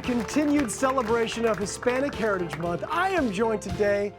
continued celebration of Hispanic Heritage Month, I am joined today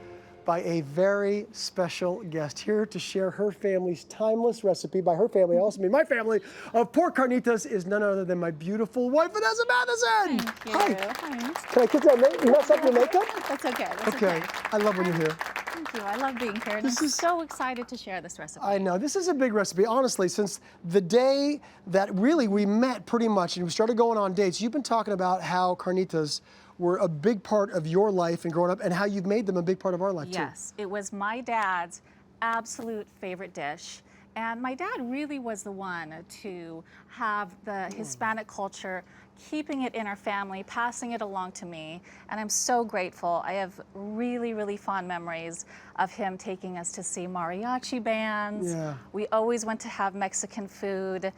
by a very special guest here to share her family's timeless recipe. By her family, I also mean my family, of pork carnitas is none other than my beautiful wife, Vanessa Mathison. Thank you. Hi. Can I mess up your makeup? That's okay. That's Okay. I love when you're here. Thank you. I love being here. And I'm so excited to share this recipe. I know. This is a big recipe. Honestly, since the day that really we met pretty much and we started going on dates, you've been talking about how carnitas were a big part of your life and growing up and how you've made them a big part of our life too. Yes. It was my dad's absolute favorite dish. And my dad really was the one to have the Hispanic culture, keeping it in our family, passing it along to me. And I'm so grateful. I have really, really fond memories of him taking us to see mariachi bands. Yeah. We always went to have Mexican food.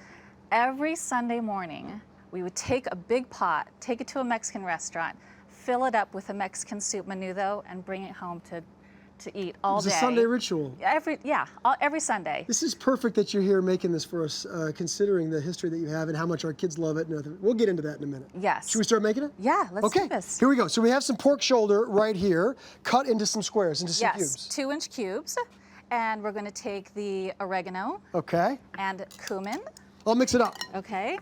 Every Sunday morning, we would take a big pot, take it to a Mexican restaurant, fill it up with a Mexican soup menudo, and bring it home to eat all day. It's a Sunday ritual. Every Sunday. This is perfect that you're here making this for us, considering the history that you have and how much our kids love it. And we'll get into that in a minute. Yes. Should we start making it? Yeah, let's do this. Okay, here we go. So we have some pork shoulder right here, cut into some squares, into some cubes. Yes, 2-inch cubes. And we're going to take the oregano. Okay. And cumin. I'll mix it up. Okay.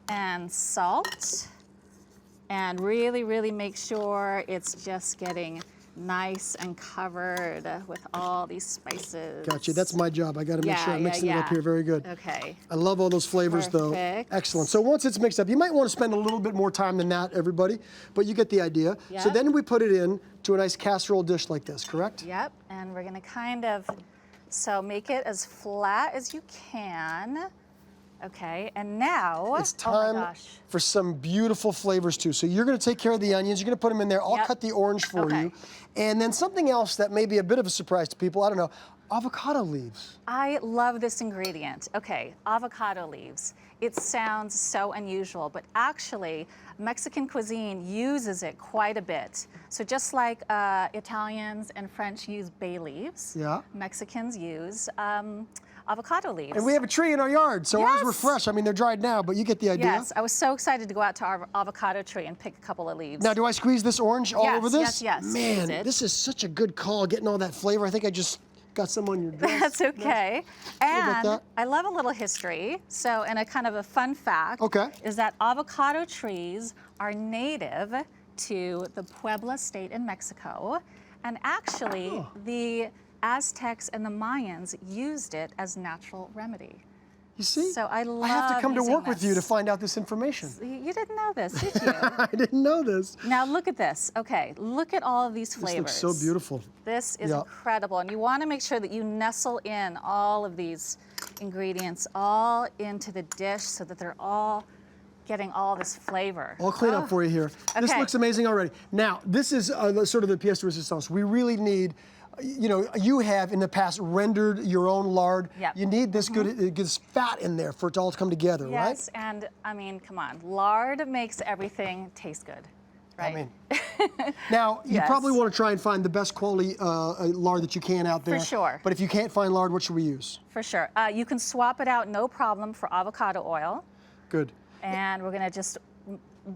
And salt. And really, really make sure it's just getting nice and covered with all these spices. Gotcha. That's my job. I got to make sure I'm mixing it up here. Very good. Okay. I love all those flavors, though. Excellent. So once it's mixed up, you might want to spend a little bit more time than that, everybody, but you get the idea. Yep. So then we put it in to a nice casserole dish like this, correct? Yep. And we're going to kind of, make it as flat as you can. Okay, and now it's time for some beautiful flavors too. So you're going to take care of the onions. You're going to put them in there. I'll cut the orange for you. And then something else that may be a bit of a surprise to people, I don't know, avocado leaves. I love this ingredient. Okay, avocado leaves. It sounds so unusual, but actually Mexican cuisine uses it quite a bit. So just like Italians and French use bay leaves, Mexicans use avocado leaves. And we have a tree in our yard, so ours were fresh. I mean, they're dried now, but you get the idea. Yes, I was so excited to go out to our avocado tree and pick a couple of leaves. Now, do I squeeze this orange all over this? Yes. Man, this is such a good call, getting all that flavor. I think I just got some on your dress. That's okay. And I love a little history. So, and a kind of a fun fact is that avocado trees are native to the Puebla state in Mexico. And actually, the Aztecs and the Mayans used it as natural remedy. You see? So I have to come to work with you to find out this information. You didn't know this, did you? I didn't know this. Now look at this. Okay, look at all of these flavors. This looks so beautiful. This is incredible. And you want to make sure that you nestle in all of these ingredients all into the dish so that they're all getting all this flavor. I'll clean up for you here. This looks amazing already. Now, this is sort of the pièce de résistance. We really need, you know, you have in the past rendered your own lard. You need this good fat in there for it to all come together, right? Yes, and I mean, come on, lard makes everything taste good, right? I mean, now you probably want to try and find the best quality lard that you can out there. For sure. But if you can't find lard, what should we use? For sure. You can swap it out, no problem, for avocado oil. Good. And we're gonna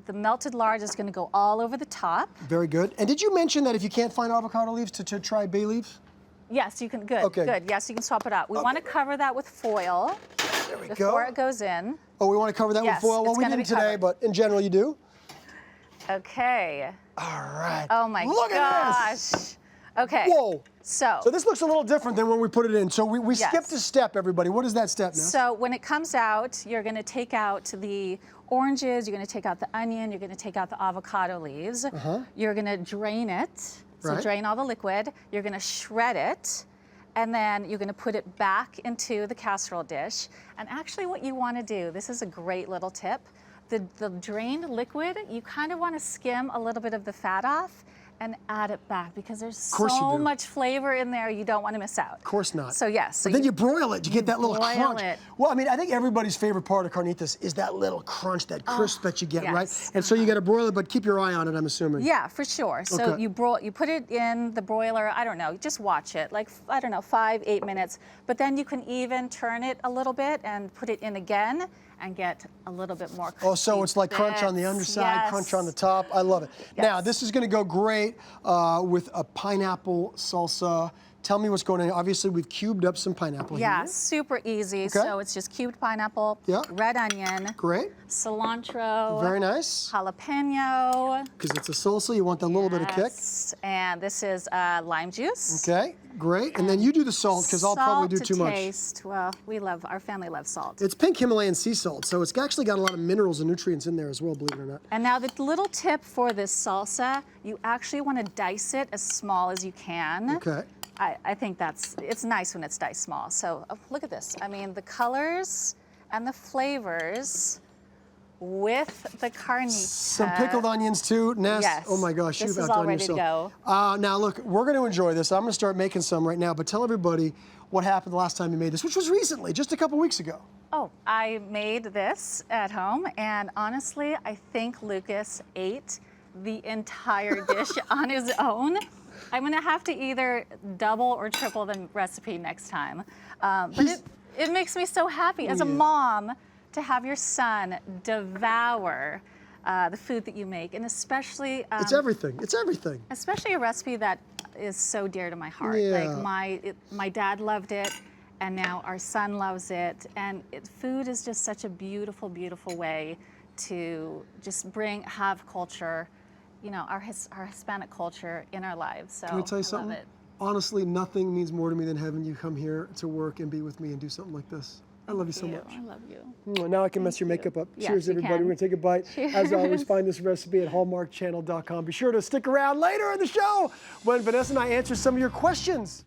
the melted lard is gonna go all over the top. Very good. And did you mention that if you can't find avocado leaves, to try bay leaves? Yes, you can. Good, good. Yes, you can swap it out. We want to cover that with foil before it goes in. Oh, we want to cover that with foil? Well, we didn't today, but in general, you do? Okay. All right. Oh my gosh. Look at this. Okay. Whoa. So this looks a little different than when we put it in. So we skipped a step, everybody. What is that step now? So when it comes out, you're going to take out the oranges, you're going to take out the onion, you're going to take out the avocado leaves. You're going to drain it. So drain all the liquid. You're going to shred it. And then you're going to put it back into the casserole dish. And actually what you want to do, this is a great little tip, the drained liquid, you kind of want to skim a little bit of the fat off and add it back because there's so much flavor in there you don't want to miss out. Of course not. So yes. So but then you broil it. You get that little crunch. It. Well, I mean, I think everybody's favorite part of carnitas is that little crunch, that crisp that you get, right? And so you got to broil it, but keep your eye on it, I'm assuming. Yeah, for sure. So you put it in the broiler, I don't know, just watch it, like, I don't know, 5-8 minutes. But then you can even turn it a little bit and put it in again. and get a little bit more Oh, so it's like crunch on the bits. underside, Yes. crunch on the top. I love it. Yes. Now, this is going to go great with a pineapple salsa. Tell me what's going on. Obviously, we've cubed up some pineapple Yeah, here. super easy. Okay. So it's just cubed pineapple, Yeah. red onion, Great. cilantro, Very nice. jalapeno. Because it's a salsa, you want that little bit of kick. Yes, and this is lime juice. Okay, great. And then you do the salt, because I'll probably do Salt too to much. taste. Well, our family loves salt. It's pink Himalayan sea salt, so it's actually got a lot of minerals and nutrients in there as well, believe it or not. And now the little tip for this salsa, you actually want to dice it as small as you can. Okay. I think it's nice when it's diced small. So look at this. I mean, the colors and the flavors with the carnita. Some pickled onions too, Ness. Yes. Oh my gosh, This you've is all outdone ready to yourself. go. Now look, we're going to enjoy this. I'm going to start making some right now, but tell everybody what happened the last time you made this, which was recently, just a couple weeks ago. Oh, I made this at home, and honestly, I think Lucas ate the entire dish on his own. I'm gonna have to either double or triple the recipe next time. But it makes me so happy as a mom to have your son devour the food that you make, and especially It's everything. It's everything. especially a recipe that is so dear to my heart. Yeah. Like my dad loved it, and now our son loves it. And food is just such a beautiful, beautiful way to just have culture, you know, our Hispanic culture in our lives. So Can I tell you something? love it. Honestly, nothing means more to me than having you come here to work and be with me and do something like this. I love you so much. I love you. Now I can mess your makeup up. Yes, Cheers, you everybody. can. We're going to take a bite. As always, find this recipe at hallmarkchannel.com. Be sure to stick around later in the show when Vanessa and I answer some of your questions.